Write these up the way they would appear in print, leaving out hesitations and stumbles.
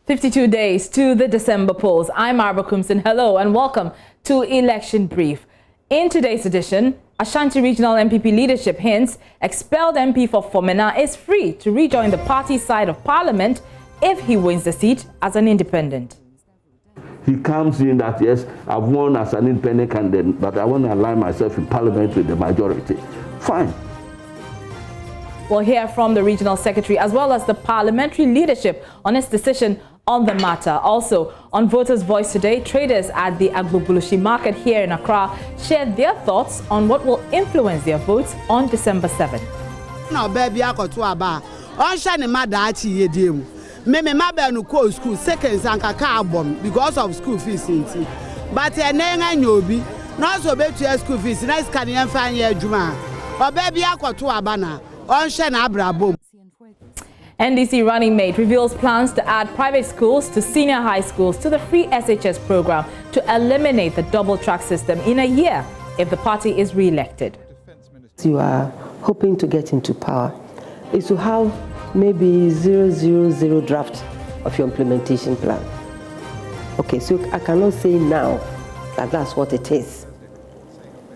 52 days to the December polls. I'm Barbara Kumson. Hello and welcome to Election Brief. In today's edition, Ashanti Regional MPP leadership hints expelled MP for Fomena is free to rejoin the party side of Parliament if he wins the seat as an independent. He comes in that, yes, I've won as an independent candidate, but I want to align myself in Parliament with the majority. Fine. We'll hear from the regional secretary as well as the parliamentary leadership on its decision on the matter. Also, on Voters' Voice today, traders at the Agbobulushi market here in Accra shared their thoughts on what will influence their votes on December 7th. Now, baby, I got to about Ocean and Madachi Yedim. Meme Mabel no school seconds and carbon because of school fees. But a name and yobi, not so bad to your school fees, nice Canadian fan year Juma. Or baby, I got to Abana, Ocean Abra boom. NDC running mate reveals plans to add private schools to senior high schools to the free SHS program to eliminate the double track system in a year if the party is re-elected. You are hoping to get into power is to have maybe 000 draft of your implementation plan. Okay, so I cannot say now that that's what it is.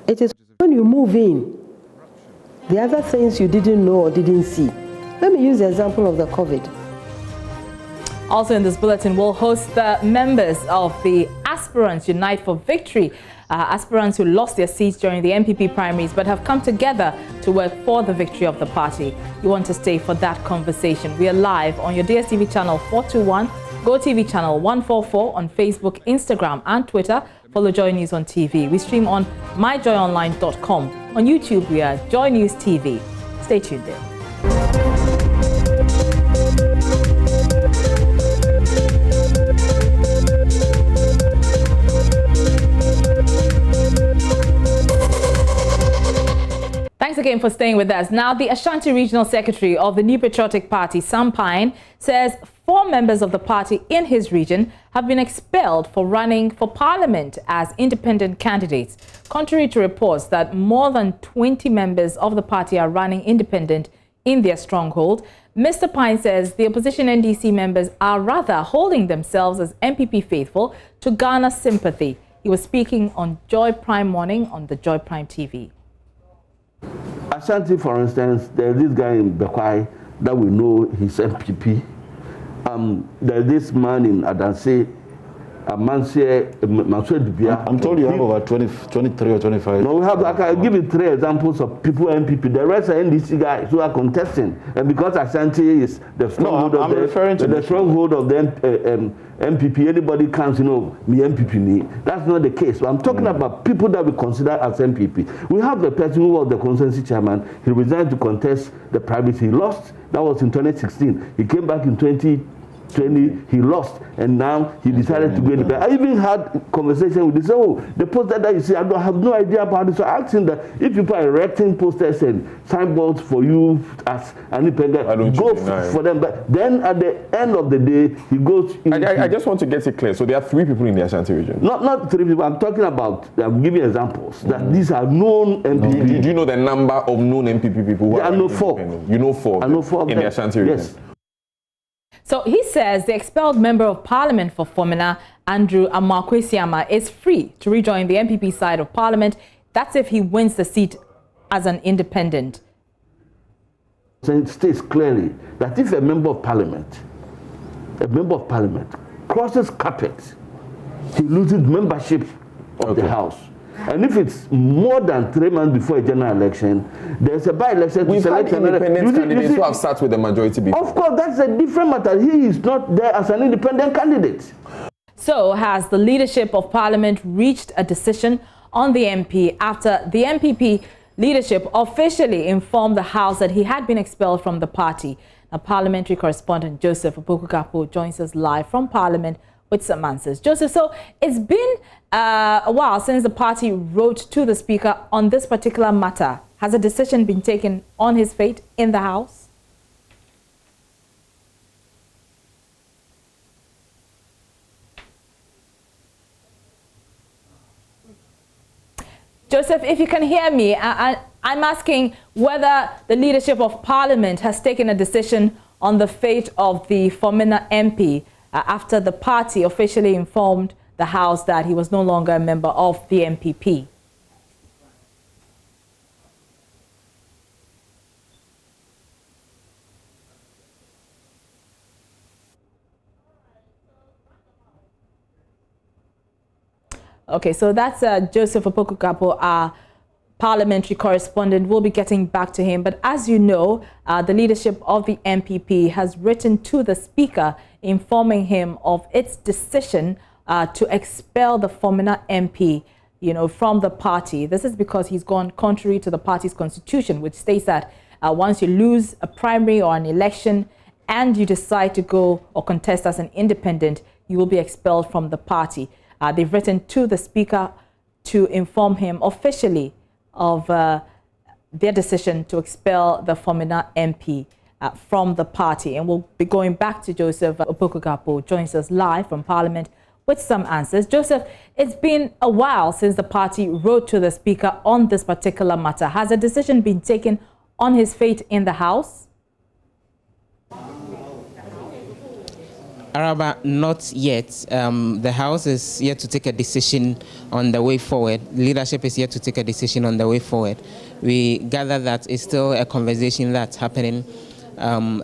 It is when you move in, the other things you didn't know or didn't see. Let me use the example of the COVID. Also in this bulletin, we'll host the members of the Aspirants Unite for Victory. Aspirants who lost their seats during the MPP primaries but have come together to work for the victory of the party. You want to stay for that conversation. We are live on your DSTV channel 421, GoTV channel 144 on Facebook, Instagram and Twitter. Follow Joy News on TV. We stream on myjoyonline.com. On YouTube, we are Joy News TV. Stay tuned there. Thanks again for staying with us. Now, the Ashanti Regional Secretary of the New Patriotic Party, Sam Pine, says 4 members of the party in his region have been expelled for running for Parliament as independent candidates, contrary to reports that more than 20 members of the party are running independent in their stronghold. Mr. Pine says the opposition NDC members are rather holding themselves as MPP faithful to garner sympathy. He was speaking on Joy Prime Morning on the Joy Prime TV. Ashanti, for instance, there's this guy in Bekwai that we know he's MPP. There's this man in Adanse, I'm told you have over 23 or 25. No, we have. I can give you 3 examples of people MPP. The rest are NDC guys who are contesting, and because Ashanti is the stronghold of the MPP, anybody comes, me MPP me. That's not the case. So I'm talking about people that we consider as MPP. We have the person who was the constituency chairman. He resigned to contest the primaries. He lost. That was in 2016. He came back in 2020. He lost, and now he decided to go independent. I even had conversation with him. So, the poster that you see, I have no idea about it. So I asked him that if people are erecting posters and signboards for you as an independent, go for them. But then at the end of the day, he goes. I just want to get it clear. So there are 3 people in the Ashanti region. Not 3 people. I'm talking about. I'm giving examples that these are known MPP. Do you know the number of known MPP people? I know 4. You know 4. I know 4 in the Ashanti region. Yes. So he says the expelled member of Parliament for Fomena, Andrew Amakwesiama, is free to rejoin the MPP side of Parliament. That's if he wins the seat as an independent. It states clearly that if a member of Parliament crosses carpet, he loses membership of the House. And if it's more than 3 months before a general election, there's a by-election to select independent candidates who have sat with the majority before. Of course, that's a different matter. He is not there as an independent candidate. So has the leadership of Parliament reached a decision on the MP after the MPP leadership officially informed the House that he had been expelled from the party? Now, parliamentary correspondent Joseph Opoku-Kapo joins us live from Parliament with some answers. Joseph, so it's been a while since the party wrote to the Speaker on this particular matter. Has a decision been taken on his fate in the House? Joseph, if you can hear me, I'm asking whether the leadership of Parliament has taken a decision on the fate of the Fomena MP. after the party officially informed the House that he was no longer a member of the NPP. Okay, so that's Joseph Opoku-Kapo, our parliamentary correspondent. We'll be getting back to him. But as you know, the leadership of the NPP has written to the Speaker informing him of its decision to expel the former MP, from the party. This is because he's gone contrary to the party's constitution, which states that once you lose a primary or an election and you decide to go or contest as an independent, you will be expelled from the party. They've written to the Speaker to inform him officially of their decision to expel the former MP from the party. And we'll be going back to Joseph Opoku-Kapo, joins us live from Parliament with some answers. Joseph, it's been a while since the party wrote to the Speaker on this particular matter. Has a decision been taken on his fate in the House? Araba, not yet. The House is yet to take a decision on the way forward. Leadership is yet to take a decision on the way forward. We gather that it's still a conversation that's happening.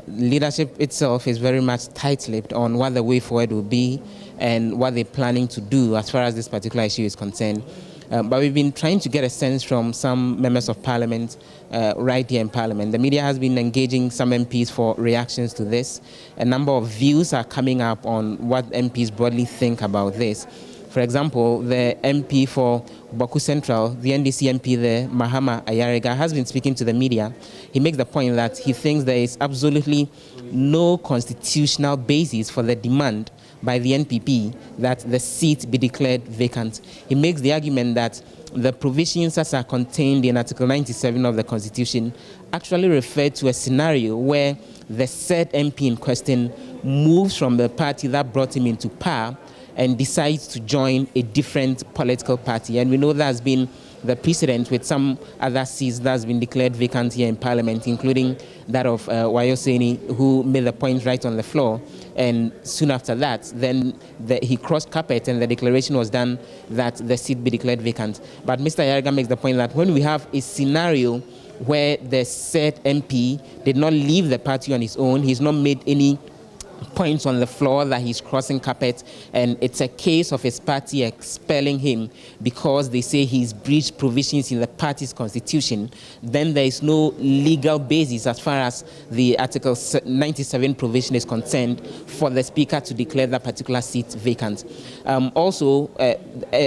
Leadership itself is very much tight-lipped on what the way forward will be and what they're planning to do as far as this particular issue is concerned. But we've been trying to get a sense from some members of Parliament right here in Parliament. The media has been engaging some MPs for reactions to this. A number of views are coming up on what MPs broadly think about this. For example, the MP for Boku Central, the NDC MP there, Mahama Ayarega, has been speaking to the media. He makes the point that he thinks there is absolutely no constitutional basis for the demand by the NPP that the seat be declared vacant. He makes the argument that the provisions as are contained in Article 97 of the Constitution actually refer to a scenario where the said MP in question moves from the party that brought him into power and decides to join a different political party. And we know that has been the precedent with some other seats that has been declared vacant here in Parliament, including that of Wayoseni, who made the point right on the floor. And soon after that, then he crossed carpet and the declaration was done that the seat be declared vacant. But Mr. Ayarega makes the point that when we have a scenario where the said MP did not leave the party on his own, he's not made any points on the floor that he's crossing carpet, and it's a case of his party expelling him because they say he's breached provisions in the party's constitution, then there is no legal basis as far as the Article 97 provision is concerned for the Speaker to declare that particular seat vacant. Also,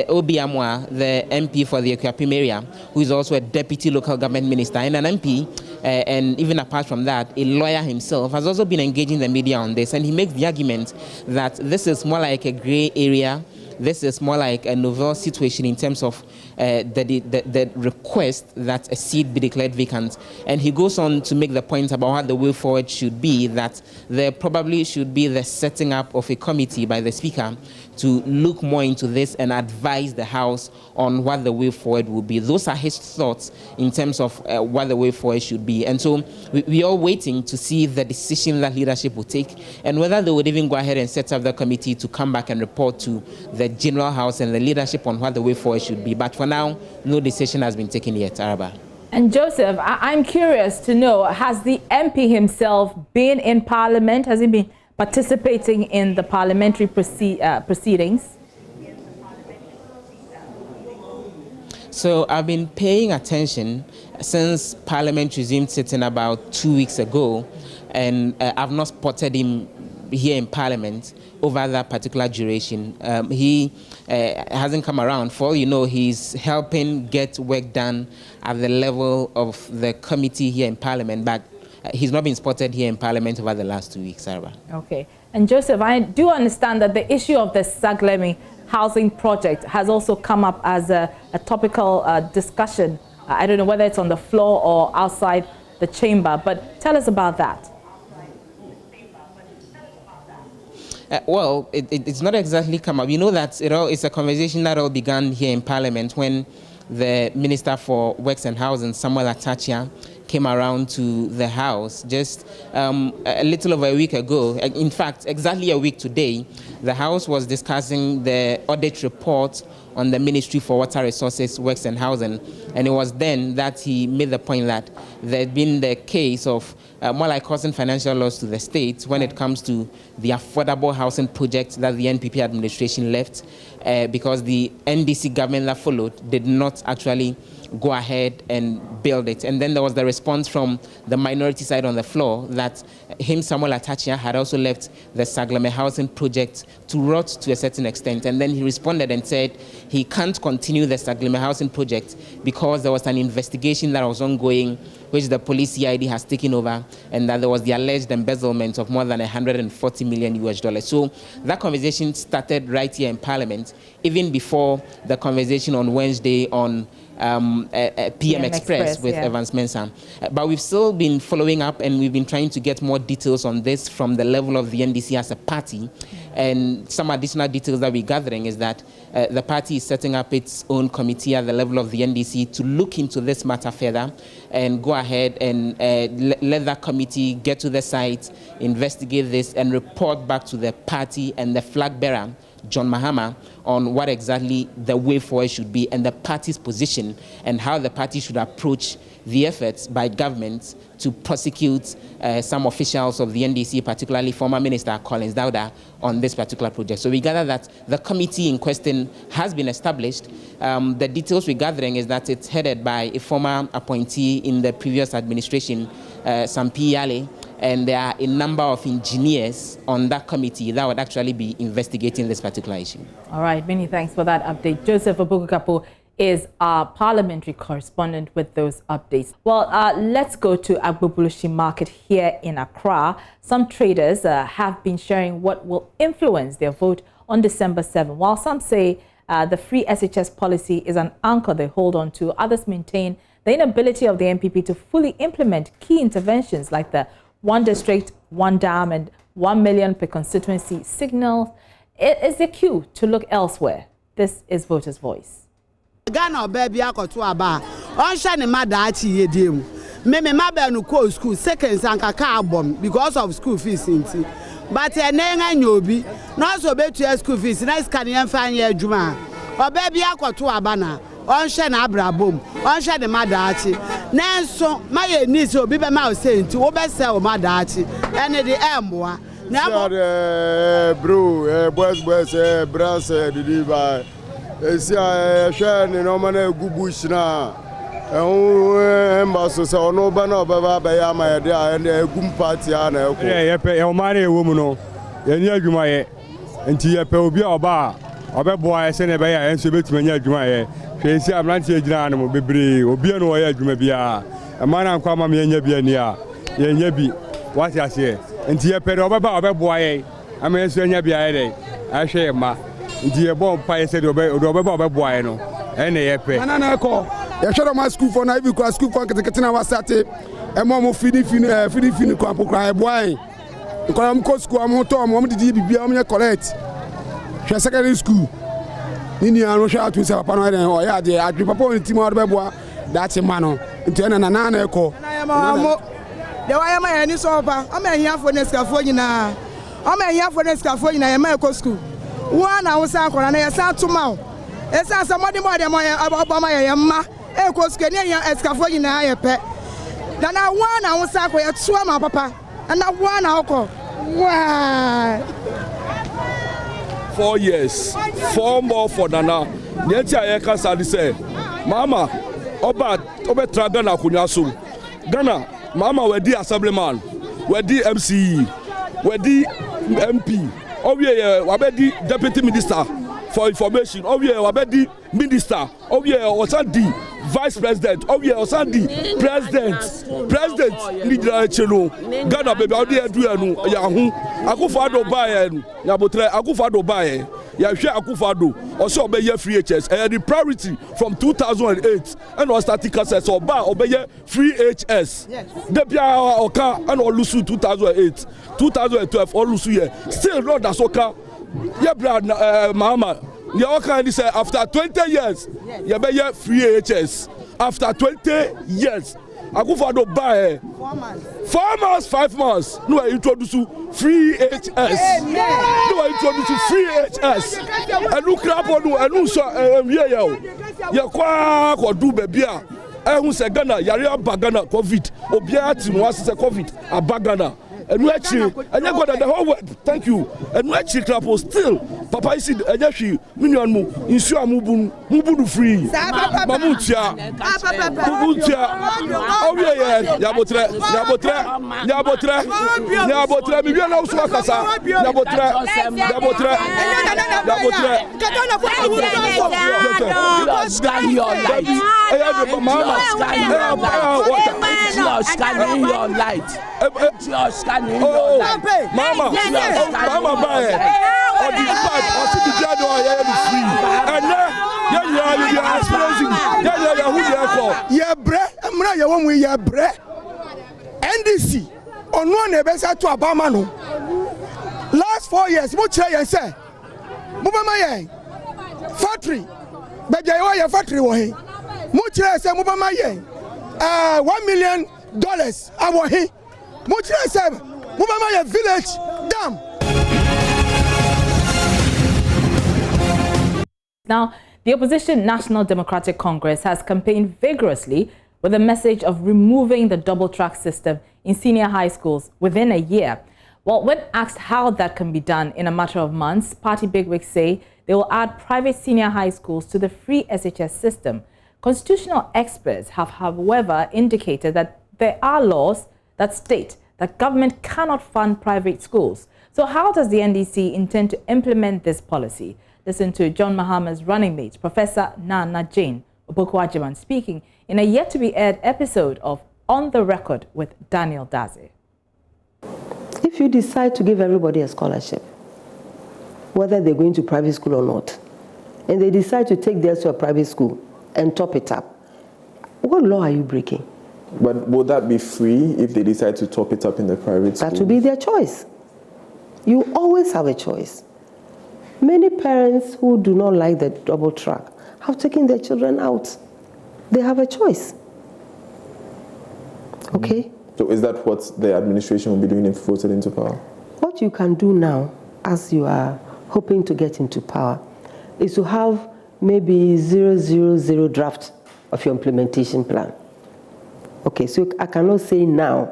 Obi Amwa, the MP for the Ekuapim area, who is also a deputy local government minister and an MP, and even apart from that, a lawyer himself, has also been engaging the media on this. And he makes the argument that this is more like a gray area. This is more like a novel situation in terms of the request that a seat be declared vacant. And he goes on to make the point about what the way forward should be, that there probably should be the setting up of a committee by the Speaker to look more into this and advise the House on what the way forward will be. Those are his thoughts in terms of what the way forward should be. And so we are waiting to see the decision that leadership will take and whether they would even go ahead and set up the committee to come back and report to the General House and the leadership on what the way forward should be. But for now, no decision has been taken yet, Araba. And Joseph, I'm curious to know, has the MP himself been in Parliament? Has he been participating in the parliamentary proceedings? So I've been paying attention since Parliament resumed sitting about 2 weeks ago, and I've not spotted him here in Parliament over that particular duration. He hasn't come around. For all you know, he's helping get work done at the level of the committee here in Parliament, but he's not been spotted here in Parliament over the last 2 weeks, Sarah. Okay. And Joseph, I do understand that the issue of the Saglemi housing project has also come up as a topical discussion. I don't know whether it's on the floor or outside the chamber, but tell us about that. Well, it's not exactly come up. You know that it's a conversation that all began here in Parliament when the Minister for Works and Housing, Samuel Atachia, came around to the House just a little over a week ago. In fact, exactly a week today, the House was discussing the audit report on the Ministry for Water Resources, Works and Housing, and it was then that he made the point that there had been the case of more like causing financial loss to the state when it comes to the affordable housing project that the NPP administration left, because the NDC government that followed did not actually go ahead and build it. And then there was the response from the minority side on the floor that Samuel Atachia had also left the Saglame housing project to rot to a certain extent. And then he responded and said he can't continue the Saglame housing project because there was an investigation that was ongoing, which the police CID has taken over, and that there was the alleged embezzlement of more than $140 million. So that conversation started right here in Parliament, even before the conversation on Wednesday on PM Express with Evans Mensah. But we've still been following up, and we've been trying to get more details on this from the level of the NDC as a party. And some additional details that we're gathering is that the party is setting up its own committee at the level of the NDC to look into this matter further and go ahead and let that committee get to the site, investigate this, and report back to the party and the flag bearer, John Mahama, on what exactly the way forward should be and the party's position and how the party should approach the efforts by government to prosecute some officials of the NDC, particularly former Minister Collins Dauda, on this particular project. So we gather that the committee in question has been established. The details we're gathering is that it's headed by a former appointee in the previous administration, Sampi Yale, and there are a number of engineers on that committee that would actually be investigating this particular issue. All right, many thanks for that update. Joseph Obukukapo is our parliamentary correspondent with those updates. Well, let's go to Agbobulushi Market here in Accra. Some traders have been sharing what will influence their vote on December 7. While some say the free SHS policy is an anchor they hold on to, others maintain the inability of the NPP to fully implement key interventions like the 1 district, 1 dam, and 1 million per constituency signals. It is the cue to look elsewhere. This is Voters' Voice. Ghana baby akoto aba on shane madachi yediem me mabe no ko school seconds anka ka abom because of school fees nti but enenga nyobi no so betu school fees na scan yan fan ye adwuma obabi akoto aba na on shane abrabom on shane madachi nanso maye ni so obi be ma o say nti wo be sell madachi ene de emboa na bro boys brass didi ba shane no man gubush na embasso so no ba na ba ba ya ma de and gum party ana e ko ye pe e ma na ewo mu no ye ni adwuma ye nti ye pe obi oba obeboa se ne be ya enso betuma nya adwuma ye hwensi amrantie gina na mo bebre obi no ye adwuma bia e ma na nkwa ma me nya bia ni a ye nya bi what ya say nti ye pe obeba obeboa ye ama enso nya bia ye de a hwe ma nti ye bon pa ye se de obeba obeboa ye no ene ye pe na ko ye share my school for na even class school for ketekete na wasate e mo fini ko apokra e boy ko am ko school am to am didi bibia am nya collect hwe secondary school nini anu hwe atu se papa no e o ya de adwi papa on ti mo do beboa that man no nti na ko de wa ya ma ya ni so pa am ehia fo na skafo nyina ye ma ko school one na wo sa akora na ye sa tuma o e sa samodi mo de mo obama ye ma e ko school ni ya skafo nyina ye pe na one na wo sa akora ye tuwa ma papa na one na okọ wow 4 years 4 more for Nana nyeti aye ka sadi say mama oba traga na kunya so Ghana mama we di assemblyman we di MCE we di MP owie we be di deputy minister for information owie we be di minister owie osandi vice president owie osandi president ni jira chelo Ghana baby odi edu enu ya hu Akufo-Addo bae enu ya botre Akufo-Addo bae ya hwe Akufo-Addo oso obeye free HS the priority from 2008 and was static access oba obeye free HS de bia oka and olusu 2008 2012 olusu ye still not that soka ye bra mama ye oka say after 20 years ye be free HS after 20 years Akufo-Addo buy 4 months, 5 months. No, I introduce free HS. No, I introduce free HS. And look up on you, and also, yeah, kwa do baby. Who say Ghana, Yaria Bagana, COVID, Obiat, was a COVID, a Bagana. And we actually, and you got the whole world. Thank you. And we actually clap still. Papa is it, and actually, Minion insure Mubu free. Mamutia, oh yeah, Yabotre, maybe I know Swakasa, Yabotre, Mama, buy it. Or the impact, or see the judge or free. And you are exposing. Yeah, bre, I'm not your one with your bre. NDC, on one ebesa to Abamano. Last 4 years, much I say. Mubama factory. But your factory was much I say Mubama $1 million. I want him. Much I say. Mubama village dam. Now, the opposition National Democratic Congress has campaigned vigorously with a message of removing the double-track system in senior high schools within a year. Well, when asked how that can be done in a matter of months, party bigwigs say they will add private senior high schools to the free SHS system. Constitutional experts have, however, indicated that there are laws that state that government cannot fund private schools. So how does the NDC intend to implement this policy? Listen to John Mahama's running mate, Professor Nana Jane Obokwajiman, speaking in a yet-to-be-aired episode of On the Record with Daniel Daze. If you decide to give everybody a scholarship, whether they're going to private school or not, and they decide to take theirs to a private school and top it up, what law are you breaking? But will that be free if they decide to top it up in the private school? That will be their choice. You always have a choice. Many parents who do not like the double track have taken their children out. They have a choice. Okay? So is that what the administration will be doing if voted into power? What you can do now, as you are hoping to get into power, is to have maybe 000 draft of your implementation plan. Okay, so I cannot say now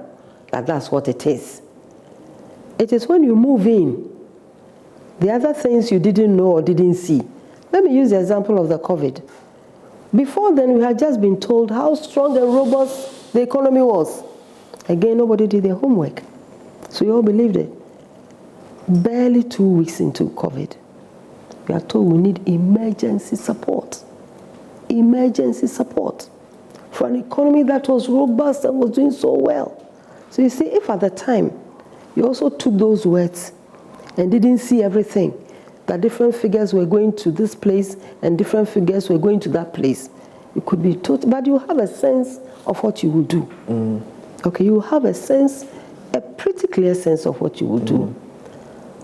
that that's what it is. It is when you move in, the other things you didn't know or didn't see. Let me use the example of the COVID. Before then, we had just been told how strong and robust the economy was. Again, nobody did their homework. So you all believed it. Barely 2 weeks into COVID, we are told we need emergency support. Emergency support for an economy that was robust and was doing so well. So you see, if at the time you also took those words and didn't see everything, that different figures were going to this place and different figures were going to that place, you could be taught, but you have a sense of what you will do. Okay, you have a sense, a pretty clear sense of what you will do.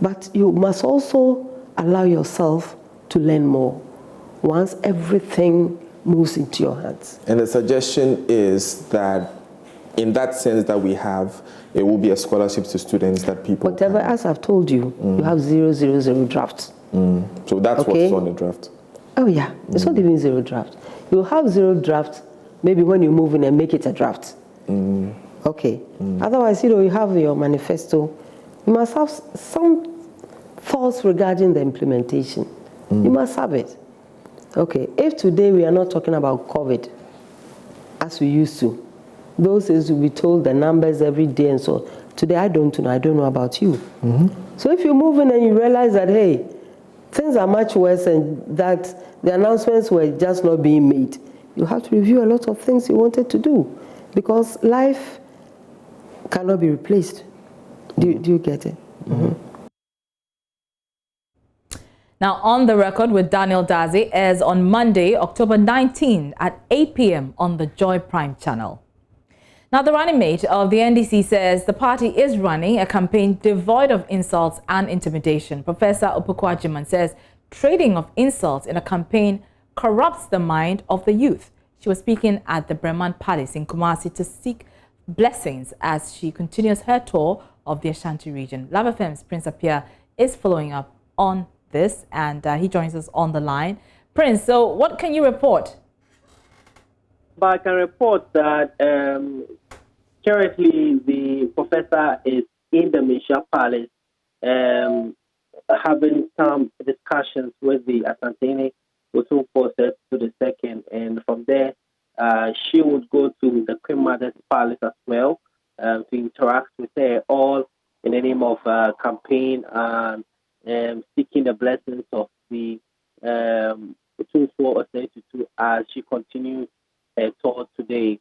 But you must also allow yourself to learn more once everything moves into your hands. And the suggestion is that in that sense that we have, it will be a scholarship to students that people whatever, as I've told you, you have 000 drafts. So that's what's on the draft. Oh yeah, it's not even 0 draft. You'll have 0 draft maybe when you move in and make it a draft. Okay. Otherwise, you have your manifesto. You must have some thoughts regarding the implementation. You must have it. Okay. If today we are not talking about COVID as we used to, those days we'll be told the numbers every day and so. Today I don't know. I don't know about you. So if you move in and you realize that, hey, things are much worse and that the announcements were just not being made, you have to review a lot of things you wanted to do because life cannot be replaced. Do you get it? Now, On the Record with Daniel Daze airs on Monday, October 19 at 8 p.m. on the Joy Prime channel. Now, the running mate of the NDC says the party is running a campaign devoid of insults and intimidation. Professor Obokwajiman says trading of insults in a campaign corrupts the mind of the youth. She was speaking at the Breman Palace in Kumasi to seek blessings as she continues her tour of the Ashanti region. Love FM's Prince Appiah is following up on this, and he joins us on the line. Prince, so what can you report? But I can report that currently the professor is in the Misha Palace having some discussions with the Asantini Utu process to the second, and from there she would go to the Queen Mother's Palace as well to interact with her, all in the name of campaign and seeking the blessings of the Utu as she continues her tour today.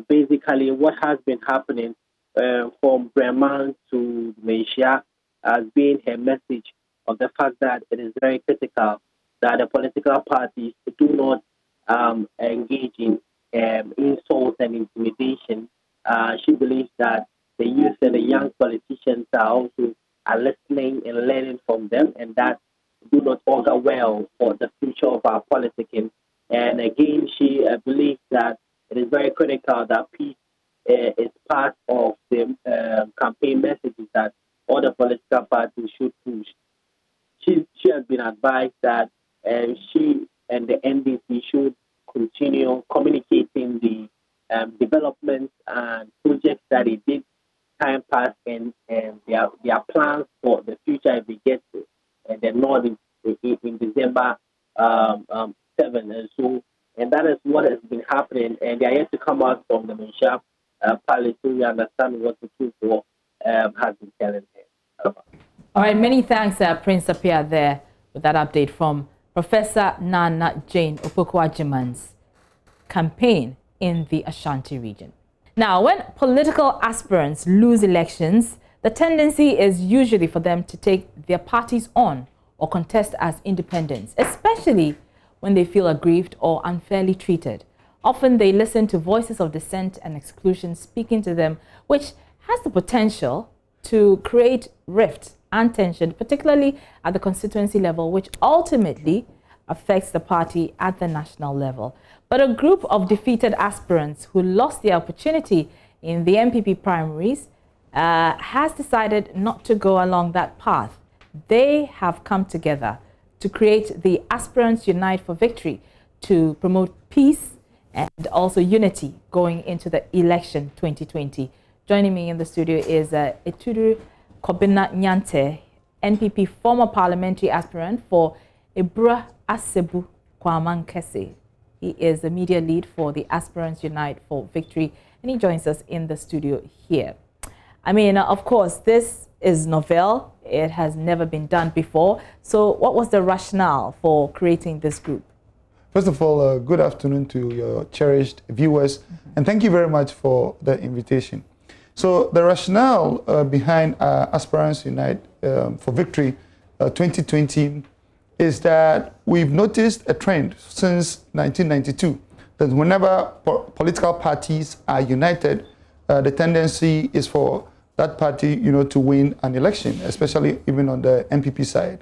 Basically, what has been happening from Breman to Malaysia has been her message of the fact that it is very critical that the political parties do not engage in insults and intimidation. She believes that the youth and the young politicians are listening and learning from them, and that do not augur well for the future of our politicking. And again, she believes that it is very critical that peace is part of the campaign messages that all the political parties should push. She has been advised that she and the NDC should continue communicating the developments and projects that it did time past and their plans for the future if we get to the North in December 7. And that is what has been happening, and they are yet to come out from the Misha Palace so we understand what the truth for has been telling them. All right, many thanks, Prince Appiah, there with that update from Professor Nana Jane Opoku-Agyeman's campaign in the Ashanti region. Now, when political aspirants lose elections, the tendency is usually for them to take their parties on or contest as independents, especially when they feel aggrieved or unfairly treated. Often they listen to voices of dissent and exclusion speaking to them, which has the potential to create rift and tension, particularly at the constituency level, which ultimately affects the party at the national level. But a group of defeated aspirants who lost their opportunity in the MPP primaries has decided not to go along that path. They have come together to create the Aspirants Unite for Victory to promote peace and also unity going into the election 2020. Joining me in the studio is Eturu Kobina Nyante, NPP former parliamentary aspirant for Ibra Asebu Kwamankese. He is the media lead for the Aspirants Unite for Victory, and he joins us in the studio here. I mean, of course, this is novel. It has never been done before. So what was the rationale for creating this group? First of all, good afternoon to your cherished viewers, and thank you very much for the invitation. So the rationale behind Aspirants Unite for Victory 2020 is that we've noticed a trend since 1992 that whenever political parties are united, the tendency is for that party, to win an election, especially even on the MPP side.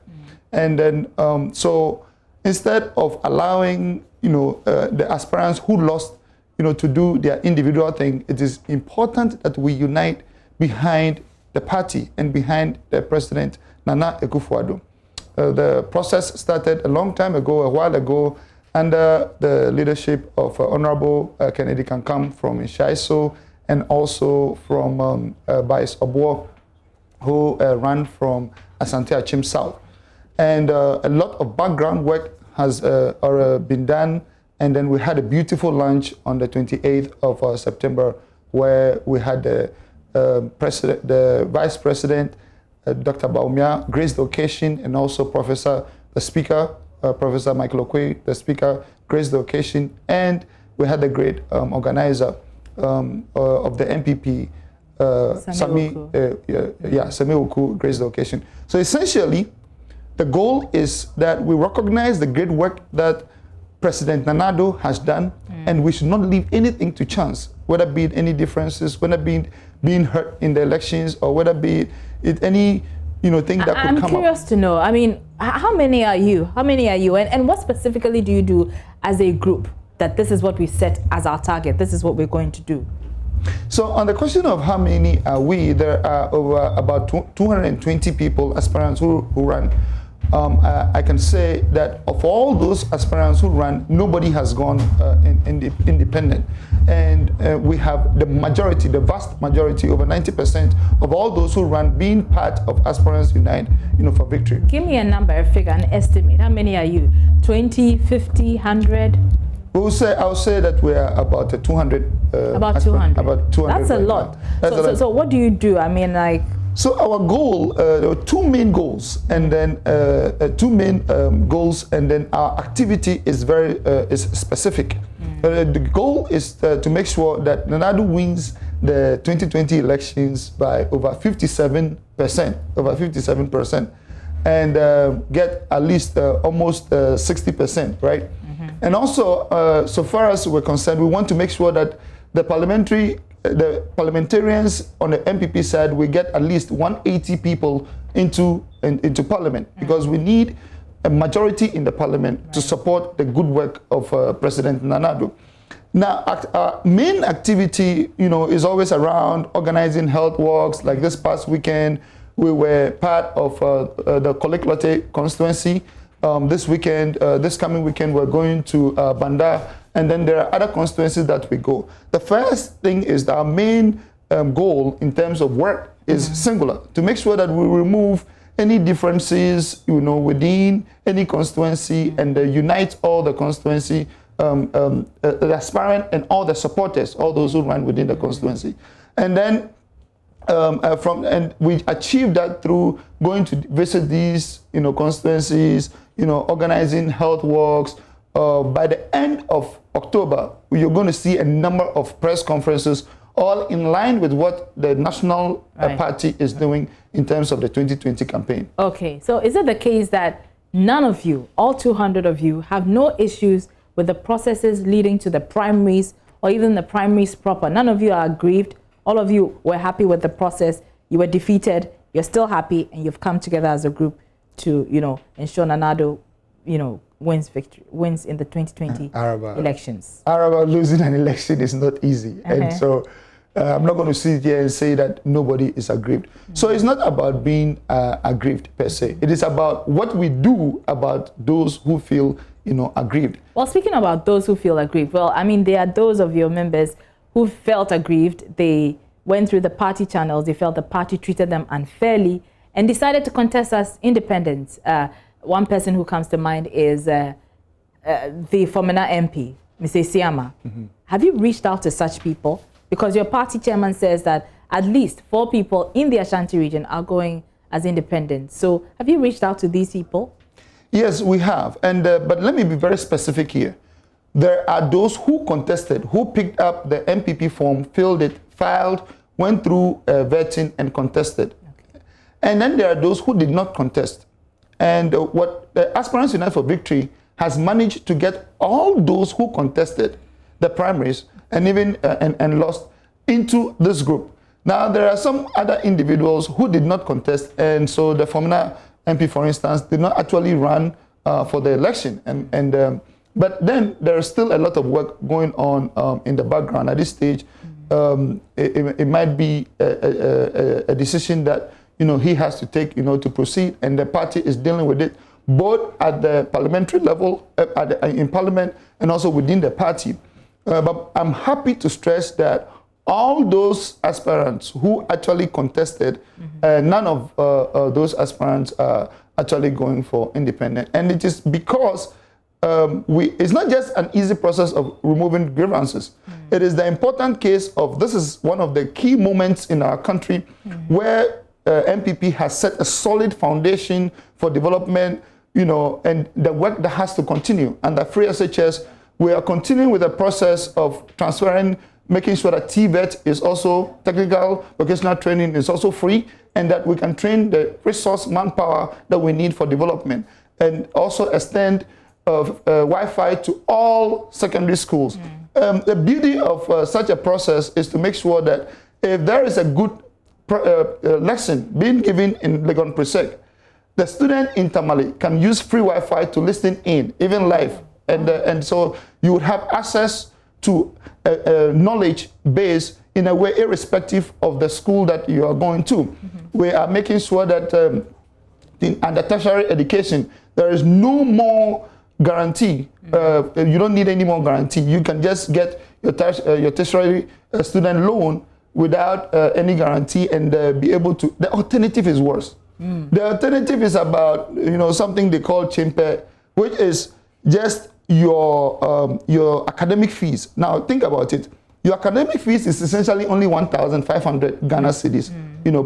And then, so instead of allowing, the aspirants who lost, to do their individual thing, it is important that we unite behind the party and behind the President Nana Akufo-Addo. The process started a long time ago, a while ago, under the leadership of Honorable Kennedy Kankam from Ishaiso, and also from Vice Obuo, who ran from Asante Achim South. And a lot of background work has been done, and then we had a beautiful lunch on the 28th of September, where we had the Vice President, Dr. Baumia, graced the occasion, and also the Speaker, Professor Michael Okwe, the Speaker, graced the occasion, and we had the great organizer of the MPP, Sami Oku, graced the occasion. So essentially, the goal is that we recognize the great work that President Nana has done, and we should not leave anything to chance, whether be it any differences, whether be being hurt in the elections, or whether be it any thing that could come up. I'm curious to know, I mean, how many are you? And what specifically do you do as a group? that this is what we set as our target, this is what we're going to do? So on the question of how many are we, there are over about 220 people, aspirants who run. I can say that of all those aspirants who run, nobody has gone independent. And we have the majority, the vast majority, over 90% of all those who run being part of Aspirants Unite, for victory. Give me a number, a figure, an estimate. How many are you? 20, 50, 100? I'll say that we are about 200. About 200. About 200. That's a lot. So what do you do? I mean, like. So our goal, there were two main goals, and then our activity is very specific. The goal is to make sure that Nanado wins the 2020 elections by over 57%, and get at least almost 60%, right? And also, so far as we're concerned, we want to make sure that the parliamentarians on the MPP side, we get at least 180 people into Parliament, because we need a majority in the Parliament to support the good work of President Nanado. Now, our main activity, is always around organizing health walks. Like this past weekend, we were part of the Koleklote constituency. This coming weekend, we're going to Banda, and then there are other constituencies that we go. The first thing is that our main goal in terms of work is singular, to make sure that we remove any differences, within any constituency, and unite all the constituency, the aspirant and all the supporters, all those who run within the constituency. And then and we achieved that through going to visit these, constituencies, organizing health walks. By the end of October, you're going to see a number of press conferences, all in line with what the National Party is doing in terms of the 2020 campaign. Okay, so is it the case that none of you, all 200 of you, have no issues with the processes leading to the primaries or even the primaries proper? None of you are aggrieved. All of you were happy with the process. You were defeated. You're still happy, and you've come together as a group to, ensure Nanado, wins in the 2020 elections. Araba, losing an election is not easy, and so I'm not going to sit here and say that nobody is aggrieved. So it's not about being aggrieved per se. It is about what we do about those who feel, aggrieved. Well, speaking about those who feel aggrieved, well, I mean, there are those of your members who felt aggrieved. They went through the party channels. They felt the party treated them unfairly and decided to contest as independents. One person who comes to mind is the former MP, Mr. Siama. Have you reached out to such people? Because your party chairman says that at least 4 people in the Ashanti region are going as independents. So have you reached out to these people? Yes, we have. And but let me be very specific here. There are those who contested, who picked up the MPP form, filled it, filed, went through vetting and contested. Okay. And then there are those who did not contest. And what the Aspirants Unite for Victory has managed to get all those who contested the primaries and even and lost into this group. Now, there are some other individuals who did not contest, and so the former MP, for instance, did not actually run for the election. But then there is still a lot of work going on in the background. At this stage, it might be a decision that he has to take, to proceed, and the party is dealing with it both at the parliamentary level, in Parliament, and also within the party. But I'm happy to stress that all those aspirants who actually contested, none of those aspirants are actually going for independent. And it is because it's not just an easy process of removing grievances. It is the important case of, this is one of the key moments in our country where MPP has set a solid foundation for development, and the work that has to continue. And at Free SHS, we are continuing with the process of transferring, making sure that TVET is also technical, vocational training is also free, and that we can train the resource manpower that we need for development, and also extend Wi-Fi to all secondary schools. The beauty of such a process is to make sure that if there is a good lesson being given in Legon Presec, the student in Tamale can use free Wi-Fi to listen in, even live, And so you would have access to a knowledge base in a way irrespective of the school that you are going to. We are making sure that under tertiary education, there is no more guarantee. You don't need any more guarantee. You can just get your tertiary student loan without any guarantee and be able to. The alternative is worse. The alternative is about something they call chimpe, which is just your academic fees. Now think about it. Your academic fees is essentially only 1,500 Ghana cedis,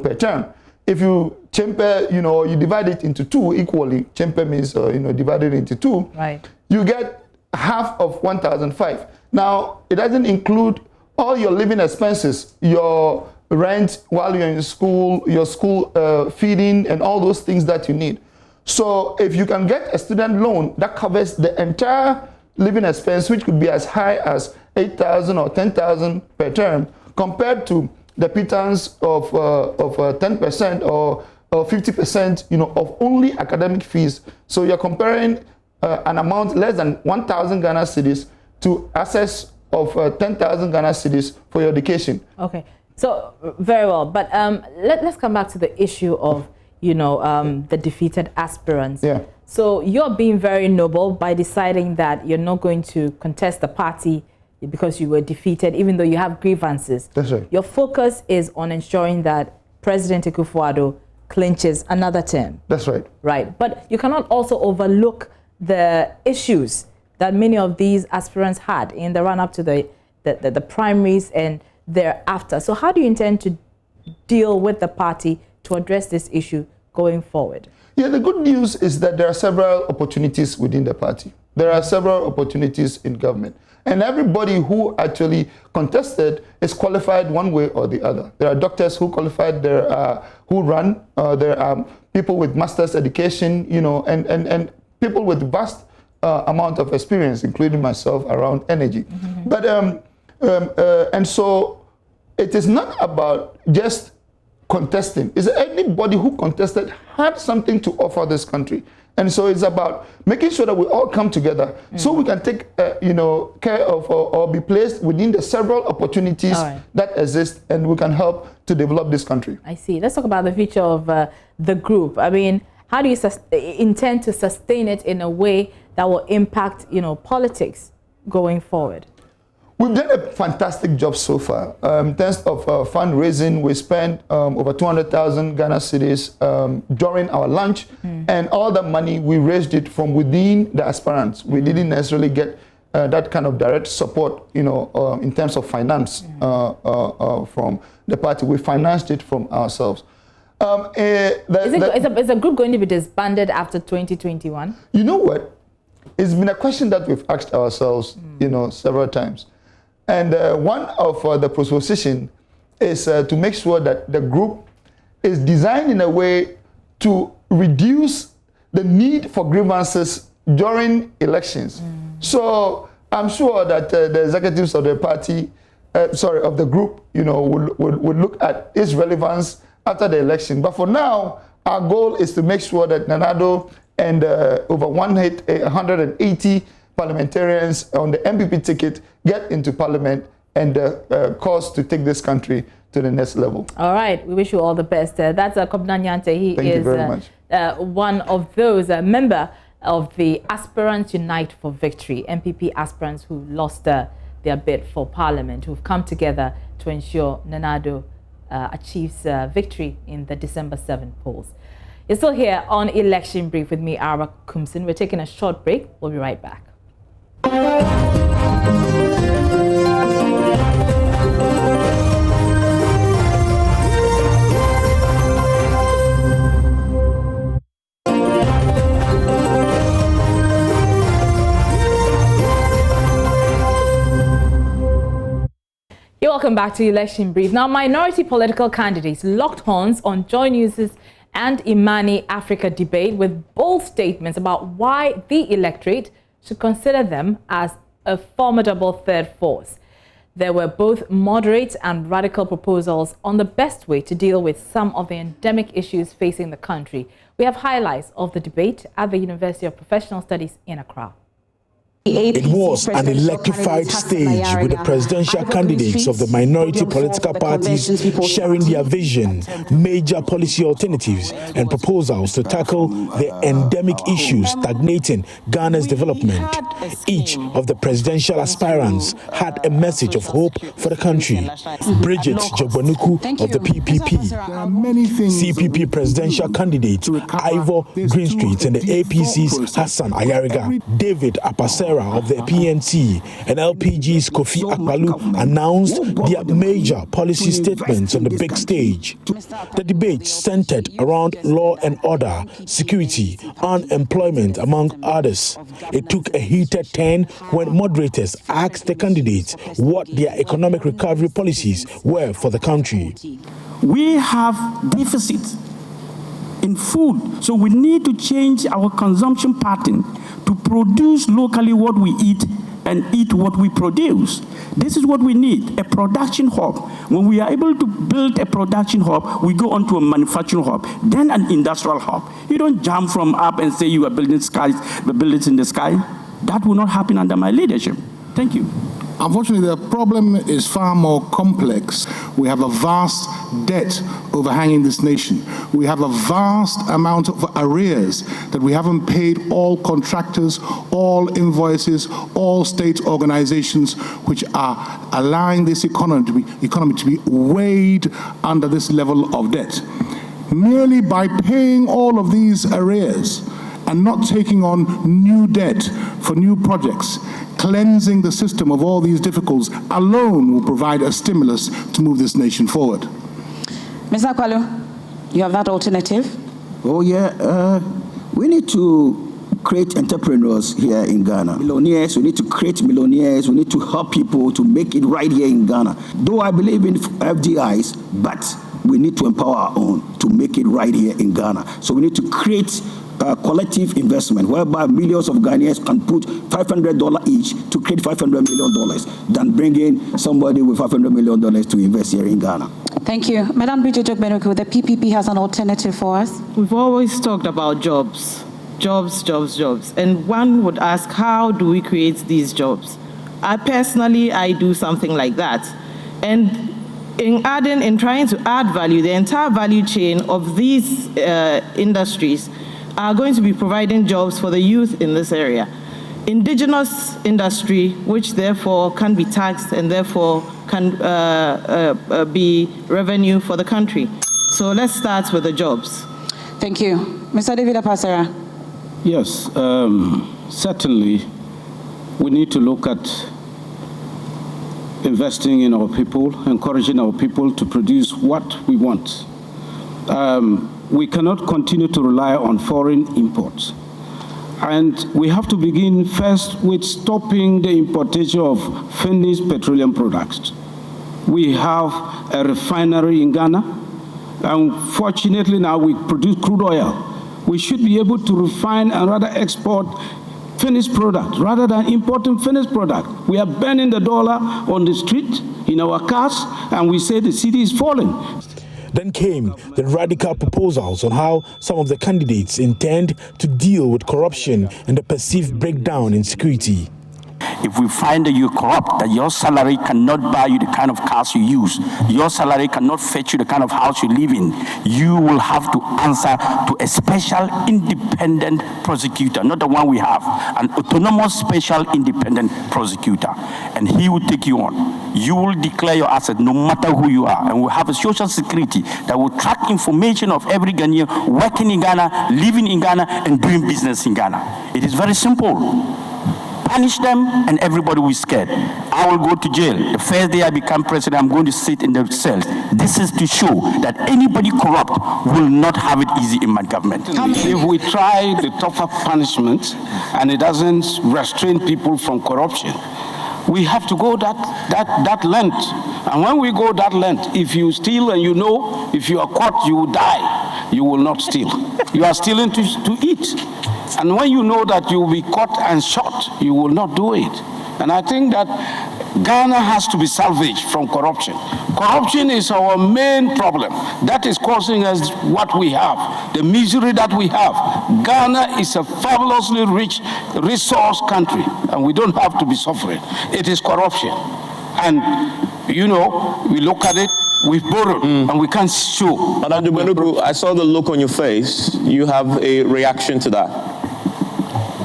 per term. If you chimpe, you divide it into two equally. Chimpe means divided into two. Right. You get half of 1,500. Now it doesn't include all your living expenses, your rent while you're in school, your school feeding, and all those things that you need. So if you can get a student loan that covers the entire living expense, which could be as high as 8,000 or 10,000 per term, compared to the pittance of 10% or 50%, of only academic fees. So you're comparing an amount less than 1,000 Ghana cedis to access of 10,000 Ghana cedis for your education. Okay, so very well. But let's come back to the issue of the defeated aspirants. Yeah. So you're being very noble by deciding that you're not going to contest the party because you were defeated, even though you have grievances. That's right. Your focus is on ensuring that President Akufo-Addo clinches another term. That's right. Right. But you cannot also overlook the issues that many of these aspirants had in the run-up to the primaries and thereafter. So how do you intend to deal with the party to address this issue going forward? Yeah, the good news is that there are several opportunities within the party. There are several opportunities in government. And everybody who actually contested is qualified one way or the other. There are doctors who qualified, who run, there are people with master's education, and people with vast amount of experience, including myself, around energy. But and so it is not about just contesting. It's anybody who contested had something to offer this country. And so it's about making sure that we all come together so we can take care of or be placed within the several opportunities that exist, and we can help to develop this country. I see. Let's talk about the future of the group. I mean, how do you intend to sustain it in a way that will impact, politics going forward? We've done a fantastic job so far. In terms of fundraising, we spent over 200,000 Ghana cedis during our launch, and all the money, we raised it from within the aspirants. We didn't necessarily get that kind of direct support, in terms of finance from the party. We financed it from ourselves. Is the group going to be disbanded after 2021? You know what? It's been a question that we've asked ourselves, several times. And one of the proposition is to make sure that the group is designed in a way to reduce the need for grievances during elections. So I'm sure that the executives of the party, of the group, would look at its relevance after the election. But for now, our goal is to make sure that Nana Addo and over 180 parliamentarians on the MPP ticket get into parliament and cause to take this country to the next level. All right, we wish you all the best. That's Kobna Nyante. He Thank you very much. One of those member of the Aspirants Unite for Victory, MPP aspirants who lost their bid for parliament, who've come together to ensure Nana Addo achieves victory in the December 7 polls. You're still here on Election Brief with me, Ara Kumsin. We're taking a short break. We'll be right back. You're welcome back to Election Brief. Now, minority political candidates locked horns on JoyNews' and Imani Africa debate with bold statements about why the electorate should consider them as a formidable third force. There were both moderate and radical proposals on the best way to deal with some of the endemic issues facing the country. We have highlights of the debate at the University of Professional Studies in Accra. It was an electrified stage with the presidential candidates of the minority political parties sharing their vision, major policy alternatives, and proposals to tackle the endemic issues stagnating Ghana's development. Each of the presidential aspirants had a message of hope for the country. Bridget Jogbonuku of the PPP, CPP presidential candidate Ivor Greenstreet, and the APC's Hassan Ayariga, David Apasera of the PNC, and LPG's Kofi Akpalu announced their major policy statements on the big stage. The debate centered around law and order, security, unemployment, among others. It took a heated turn when moderators asked the candidates what their economic recovery policies were for the country. We have deficit in food, so we need to change our consumption pattern to produce locally what we eat and eat what we produce. This is what we need, a production hub. When we are able to build a production hub, we go on to a manufacturing hub, then an industrial hub. You don't jump from up and say you are building buildings in the sky. That will not happen under my leadership. Thank you. Unfortunately, the problem is far more complex. We have a vast debt overhanging this nation. We have a vast amount of arrears that we haven't paid all contractors, all invoices, all state organizations, which are allowing this economy to be weighed under this level of debt. Merely by paying all of these arrears and not taking on new debt for new projects, cleansing the system of all these difficulties alone will provide a stimulus to move this nation forward. Mr. Akpalu, you have that alternative? Oh yeah, we need to create entrepreneurs here in Ghana. Millionaires, we need to create millionaires, we need to help people to make it right here in Ghana. Though I believe in FDIs, but we need to empower our own to make it right here in Ghana. So we need to create collective investment whereby millions of Ghanaians can put $500 each to create $500 million than bring in somebody with $500 million to invest here in Ghana. Thank you. Madam Bridget Jogbonuku, the PPP has an alternative for us. We've always talked about jobs. Jobs, jobs, jobs. And one would ask, how do we create these jobs? I do something like that. And in trying to add value, the entire value chain of these industries are going to be providing jobs for the youth in this area. Indigenous industry, which therefore can be taxed and therefore can be revenue for the country. So let's start with the jobs. Thank you. Mr. David Apasera. Yes, certainly we need to look at investing in our people, encouraging our people to produce what we want. We cannot continue to rely on foreign imports. And we have to begin first with stopping the importation of finished petroleum products. We have a refinery in Ghana, and fortunately now we produce crude oil. We should be able to refine and rather export finished product rather than importing finished product. We are burning the dollar on the street, in our cars, and we say the city is falling. Then came the radical proposals on how some of the candidates intend to deal with corruption and the perceived breakdown in security. If we find that you're corrupt, that your salary cannot buy you the kind of cars you use, your salary cannot fetch you the kind of house you live in, you will have to answer to a special independent prosecutor, not the one we have, an autonomous special independent prosecutor. And he will take you on. You will declare your asset no matter who you are. And we'll have a social security that will track information of every Ghanaian working in Ghana, living in Ghana, and doing business in Ghana. It is very simple. Punish them and everybody will be scared. I will go to jail. The first day I become president, I'm going to sit in the cells. This is to show that anybody corrupt will not have it easy in my government. If we try the tougher punishment and it doesn't restrain people from corruption, we have to go that length. And when we go that length, if you steal and you know, if you are caught, you will die. You will not steal. You are stealing to eat. And when you know that you will be caught and shot, you will not do it. And I think that Ghana has to be salvaged from corruption. Corruption is our main problem. That is causing us what we have, the misery that we have. Ghana is a fabulously rich resource country, and we don't have to be suffering. It is corruption. And, you know, we look at it, we've borrowed, and we can't show. Madam Benuku, I saw the look on your face. You have a reaction to that?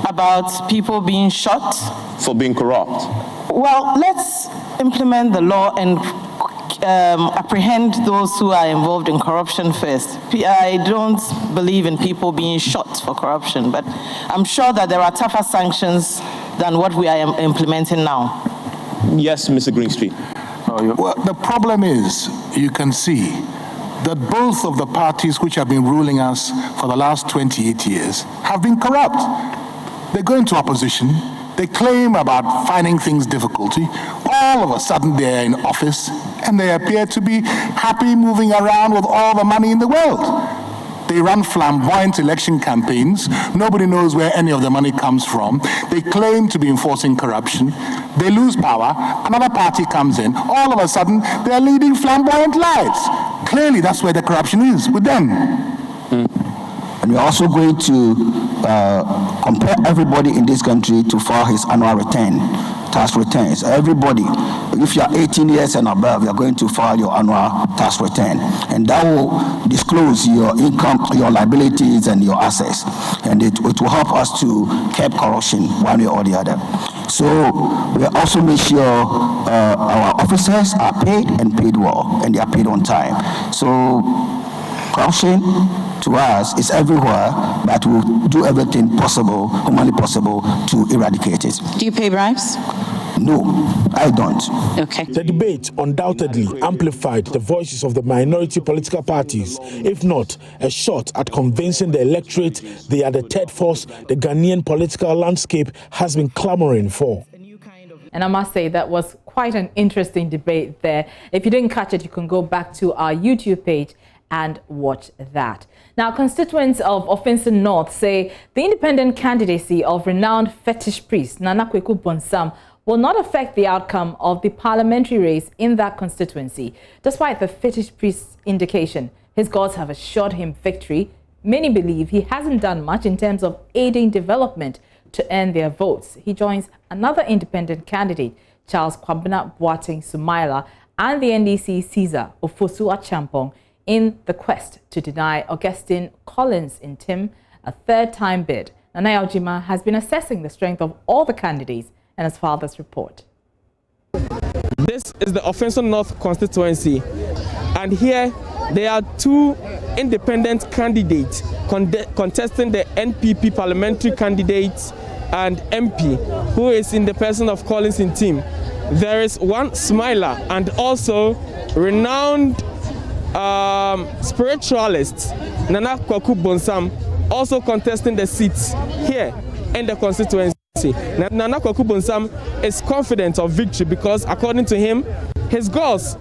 About people being shot? For being corrupt. Well, let's implement the law and apprehend those who are involved in corruption first. I don't believe in people being shot for corruption, but I'm sure that there are tougher sanctions than what we are implementing now. Yes, Mr. Greenstreet. Well, the problem is, you can see that both of the parties which have been ruling us for the last 28 years have been corrupt. They go into opposition, they claim about finding things difficulty. All of a sudden they're in office and they appear to be happy moving around with all the money in the world. They run flamboyant election campaigns. Nobody knows where any of the money comes from. They claim to be enforcing corruption. They lose power. Another party comes in. All of a sudden, they're leading flamboyant lives. Clearly, that's where the corruption is, with them. And we're also going to compare everybody in this country to file his annual return, tax returns. Everybody, if you're 18 years and above, you're going to file your annual tax return. And that will disclose your income, your liabilities, and your assets. And it will help us to curb corruption one way or the other. So we also make sure our officers are paid and paid well, and they are paid on time. So corruption to us is everywhere, but we'll do everything possible, humanly possible, to eradicate it. Do you pay bribes? No, I don't. Okay. The debate undoubtedly amplified the voices of the minority political parties, if not a shot at convincing the electorate they are the third force the Ghanaian political landscape has been clamoring for. And I must say that was quite an interesting debate there. If you didn't catch it, you can go back to our YouTube page and watch that. Now, constituents of Offinso North say the independent candidacy of renowned fetish priest Nana Kwaku Bonsam will not affect the outcome of the parliamentary race in that constituency. Despite the fetish priest's indication, his gods have assured him victory. Many believe he hasn't done much in terms of aiding development to earn their votes. He joins another independent candidate, Charles Kwabena Boateng Sumaila, and the NDC Caesar Ofosu Achampong in the quest to deny Augustine Collins in Tim a third-time bid. Nana Yaojima has been assessing the strength of all the candidates and his father's report. This is the Offinso North constituency, and here there are two independent candidates contesting the NPP parliamentary candidate and MP, who is in the person of Collins in Tim. There is one Smiler and also renowned spiritualist Nana Kwaku Bonsam also contesting the seats here in the constituency. Nana Kwaku Bonsam is confident of victory because, according to him, his gods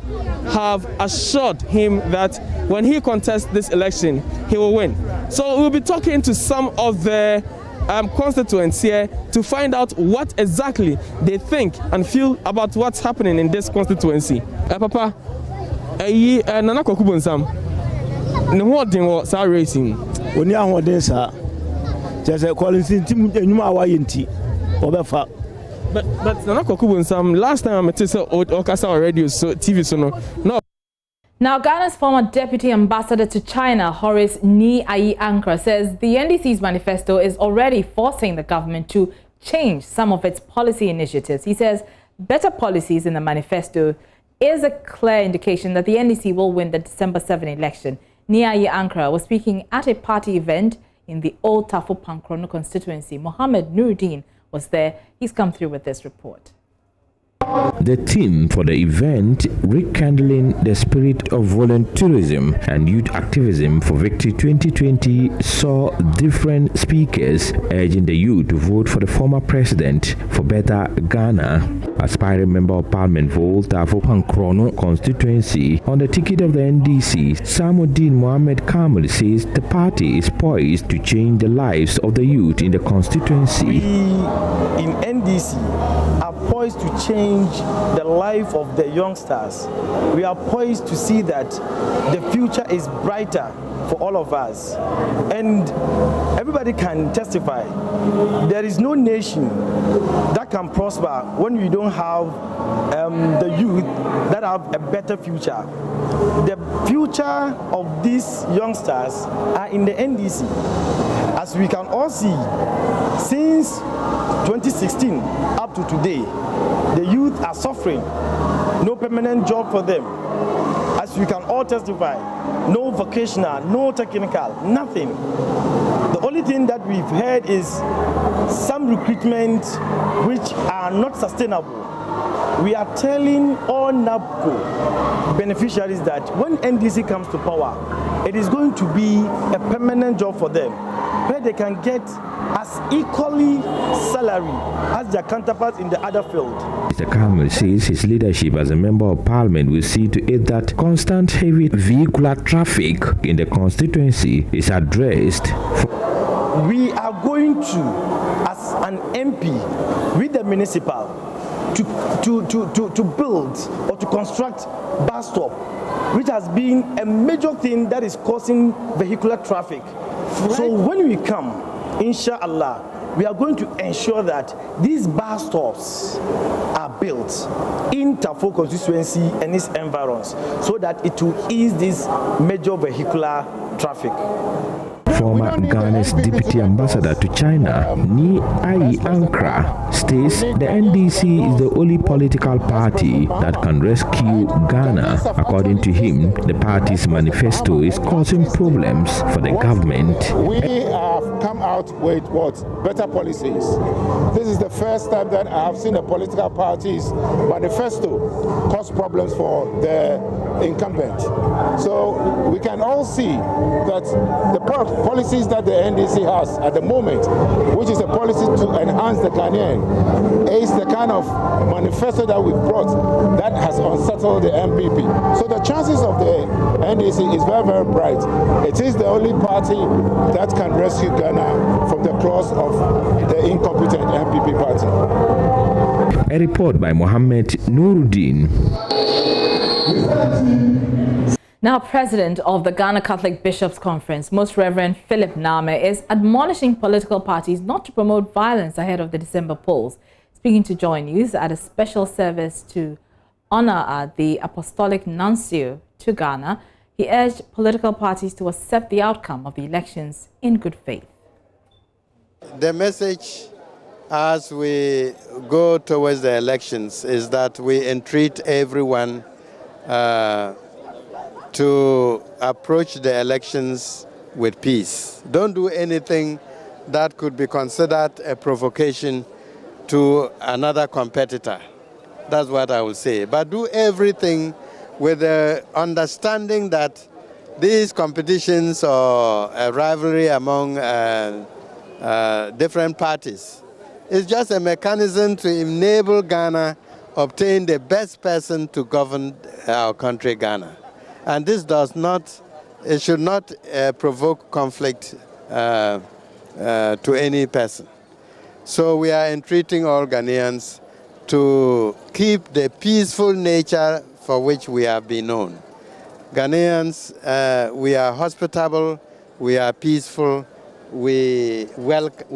have assured him that when he contests this election, he will win. So we'll be talking to some of the constituents here to find out what exactly they think and feel about what's happening in this constituency. Papa, Nana Kwaku Bonsam, no more than what sir racing. When you are there, sir, just a quality team, you are YNT. But Nana Kwaku Bonsam, last time I met him on Okasa radio, so TV, so no. Now, Ghana's former deputy ambassador to China, Horace Ni Ayi Ankra, says the NDC's manifesto is already forcing the government to change some of its policy initiatives. He says better policies in the manifesto is a clear indication that the NDC will win the December 7 election. Ni Ayi Ankra was speaking at a party event in the Old Tafo Pankrono constituency. Mohammed Nuruddin was there. He's come through with this report. The theme for the event, rekindling the spirit of volunteerism and youth activism for Victory 2020, saw different speakers urging the youth to vote for the former president for better Ghana. aspiring Member of Parliament for Old Tafo Pankrono constituency on the ticket of the NDC, Samuddin Mohammed Kamal says the party is poised to change the lives of the youth in the constituency. We in NDC are poised to change the life of the youngsters. We are poised to see that the future is brighter for all of us. And everybody can testify. There is no nation that can prosper when we don't have the youth that have a better future. The future of these youngsters are in the NDC. As we can all see, since 2016 up to today, the youth are suffering. No permanent job for them. As we can all testify, no vocational, no technical, nothing. The only thing that we've heard is some recruitment which are not sustainable. We are telling all NABCO beneficiaries that when NDC comes to power, it is going to be a permanent job for them, where they can get as equally salary as their counterparts in the other field. Mr. Kamal says his leadership as a Member of Parliament will see to it that constant heavy vehicular traffic in the constituency is addressed. We are going to, as an MP with the municipal, to build or to construct bus stop, which has been a major thing that is causing vehicular traffic. Right. So when we come, inshallah, we are going to ensure that these bus stops are built in Tafo constituency and its environs so that it will ease this major vehicular traffic. Former Ghana's Deputy Ambassador to China, Ni Ai Ankra, states the NDC is the only political party that can rescue Ghana. According to him, the party's manifesto is causing problems for the government. We have come out with what? Better policies. This is the first time that I have seen a political party's manifesto cause problems for the incumbent. So we can all see that the policies that the NDC has at the moment, which is a policy to enhance the Ghanaian, is the kind of manifesto that we've brought that has unsettled the MPP. So the chances of the NDC is very, very bright. It is the only party that can rescue Ghana from the claws of the incompetent MPP party. A report by Mohammed Nuruddin. Now, President of the Ghana Catholic Bishops' Conference, Most Reverend Philip Name, is admonishing political parties not to promote violence ahead of the December polls. Speaking to JoyNews at a special service to honor the Apostolic Nuncio to Ghana, he urged political parties to accept the outcome of the elections in good faith. The message as we go towards the elections is that we entreat everyone to approach the elections with peace. Don't do anything that could be considered a provocation to another competitor. That's what I will say. But do everything with the understanding that these competitions or a rivalry among different parties is just a mechanism to enable Ghana obtain the best person to govern our country, Ghana. And this it should not provoke conflict to any person. So we are entreating all Ghanaians to keep the peaceful nature for which we have been known. Ghanaians, we are hospitable, we are peaceful, we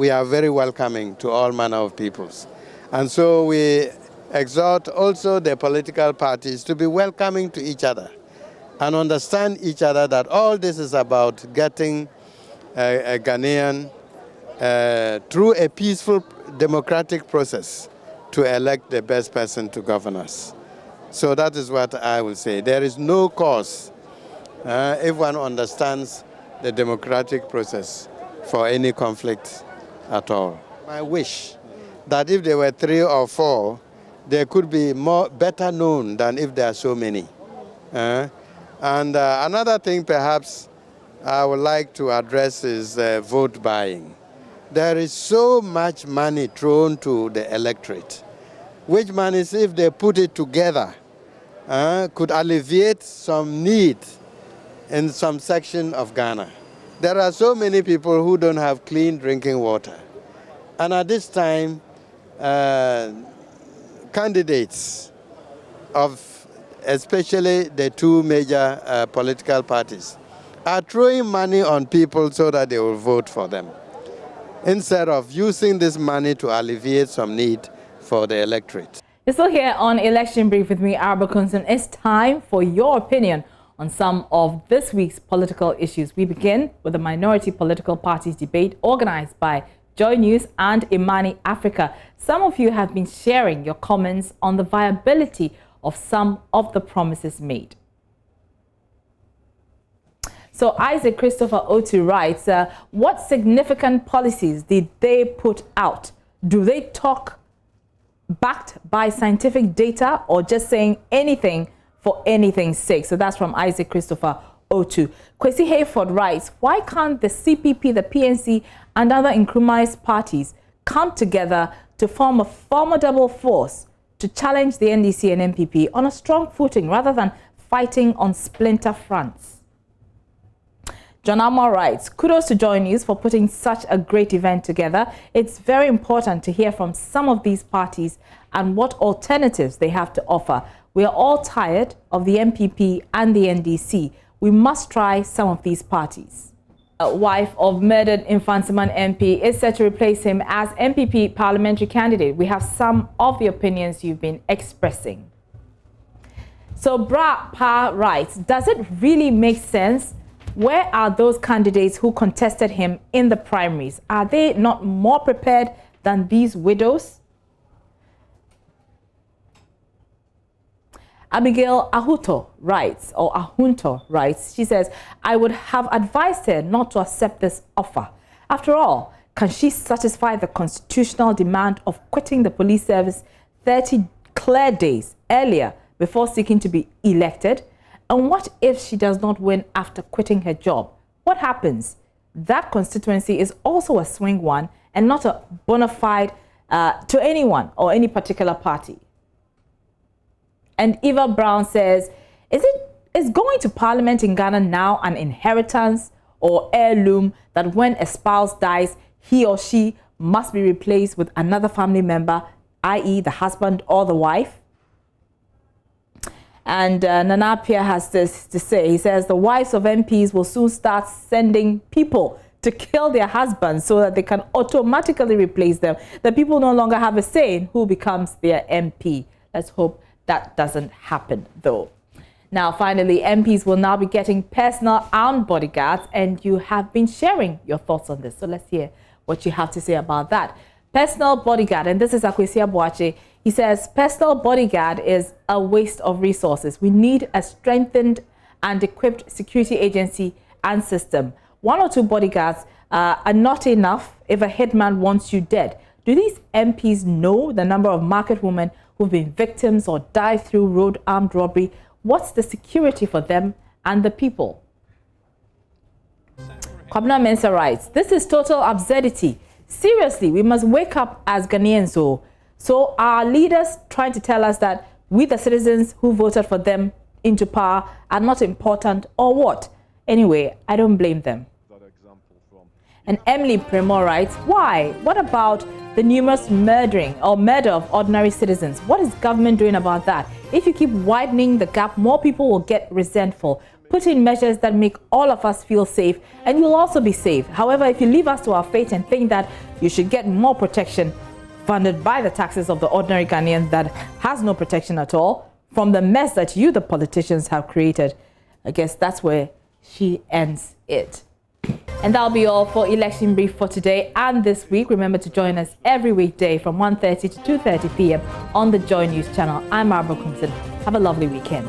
are very welcoming to all manner of peoples. And so we exhort also the political parties to be welcoming to each other and understand each other that all this is about getting a Ghanaian through a peaceful democratic process to elect the best person to govern us. So that is what I will say. There is no cause, if one understands the democratic process, for any conflict at all. I wish that if there were 3 or 4, they could be better known than if there are so many. And another thing perhaps I would like to address is vote buying. There is so much money thrown to the electorate. which means if they put it together, could alleviate some need in some section of Ghana. There are so many people who don't have clean drinking water. And at this time, candidates of especially the two major political parties are throwing money on people so that they will vote for them, instead of using this money to alleviate some need for the electorate. You're still here on Election Brief with me, Arba Kunson. It's time for your opinion on some of this week's political issues. We begin with the minority political parties debate organized by JoyNews and Imani Africa. Some of you have been sharing your comments on the viability of some of the promises made. So Isaac Christopher Otu writes, what significant policies did they put out? Do they talk backed by scientific data or just saying anything for anything's sake? So that's from Isaac Christopher Otu. Kwesi Hayford writes, why can't the CPP, the PNC and other Nkrumah's parties come together to form a formidable force to challenge the NDC and MPP on a strong footing rather than fighting on splinter fronts? John Amor writes, kudos to JoyNews for putting such a great event together. It's very important to hear from some of these parties and what alternatives they have to offer. We are all tired of the MPP and the NDC. We must try some of these parties. A wife of murdered Infantsiman MP is set to replace him as MPP parliamentary candidate. We have some of the opinions you've been expressing. So Bra Pa writes, does it really make sense? Where are those candidates who contested him in the primaries? Are they not more prepared than these widows? Abigail Ahunto writes, she says, I would have advised her not to accept this offer. After all, can she satisfy the constitutional demand of quitting the police service 30 clear days earlier before seeking to be elected? And what if she does not win after quitting her job? What happens? That constituency is also a swing one and not a bona fide to anyone or any particular party. And Eva Brown says, is going to Parliament in Ghana now an inheritance or heirloom that when a spouse dies, he or she must be replaced with another family member, i.e. the husband or the wife? And Nanapia has this to say. He says the wives of MPs will soon start sending people to kill their husbands so that they can automatically replace them. The people no longer have a say in who becomes their MP. Let's hope that doesn't happen, though. Now, finally, MPs will now be getting personal armed bodyguards, and you have been sharing your thoughts on this. So let's hear what you have to say about that. Personal bodyguard, and this is Akwesi Abuache. He says, personal bodyguard is a waste of resources. We need a strengthened and equipped security agency and system. 1 or 2 bodyguards are not enough if a hitman wants you dead. Do these MPs know the number of market women who've been victims or died through road armed robbery? What's the security for them and the people? Kwabena Mensah writes, this is total absurdity. Seriously, we must wake up as Ghanaians. So our leaders trying to tell us that we, the citizens who voted for them into power, are not important or what? Anyway, I don't blame them. And Emily Premo writes, why? What about the numerous murder of ordinary citizens? What is government doing about that? If you keep widening the gap, more people will get resentful. Put in measures that make all of us feel safe, and you'll also be safe. However, if you leave us to our fate and think that you should get more protection funded by the taxes of the ordinary Ghanaians that has no protection at all from the mess that you, the politicians, have created, I guess that's where she ends it. And that'll be all for Election Brief for today and this week. Remember to join us every weekday from 1:30 to 2:30 p.m. on the JoyNews channel. I'm Barbara Kumson. Have a lovely weekend.